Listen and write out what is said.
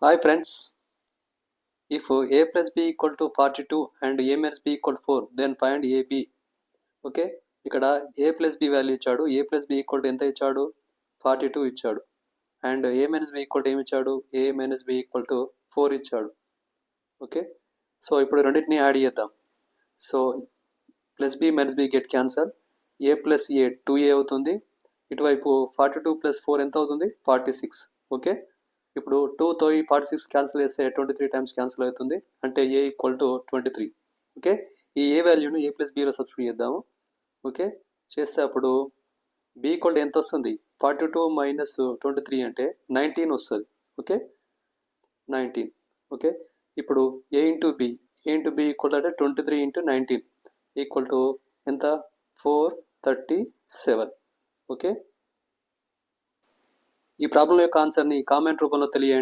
Hi friends, if a plus b equal to 42 and a minus b equal to 4, then find ab. Okay, ఇక్కడ a plus B value ఇచ్చాడు. a plus B equal to ఎంత ఇచ్చాడు? 42 ఇచ్చాడు. And a minus B equal to ఏమి ఇచ్చాడు? a minus B equal to 4 ఇచ్చాడు. Okay, so ఇప్పుడు రెండింటిని యాడ్ చేద్దాం. So plus B minus B get cancel, a plus A 2a అవుతుంది. ఇటువైపు 42 ప్లస్ 4 ఎంత అవుతుంది? 46. ఓకే, ఇప్పుడు 2తో ఈ 46 క్యాన్సిల్ చేస్తే 23 టైమ్స్ క్యాన్సిల్ అవుతుంది, అంటే ఏ ఈక్వల్ టు 23. ఓకే, ఈ ఏ వాల్యూను ఏ ప్లస్ బిలో సబ్స్టిట్యూట్ చేద్దాము. ఓకే, చేస్తే అప్పుడు బి ఈక్వల్ టు ఎంత వస్తుంది? 42 మైనస్ 23 అంటే 19 వస్తుంది. ఓకే, 19. ఓకే, ఇప్పుడు ఏ ఇంటూ బి ఈక్వల్ అంటే 23 ఇంటూ 19 ఈక్వల్ టు ఎంత? 437. ఓకే, ఈ ప్రాబ్లం యొక్క ఆన్సర్ని కామెంట్ రూపంలో తెలియజేయండి.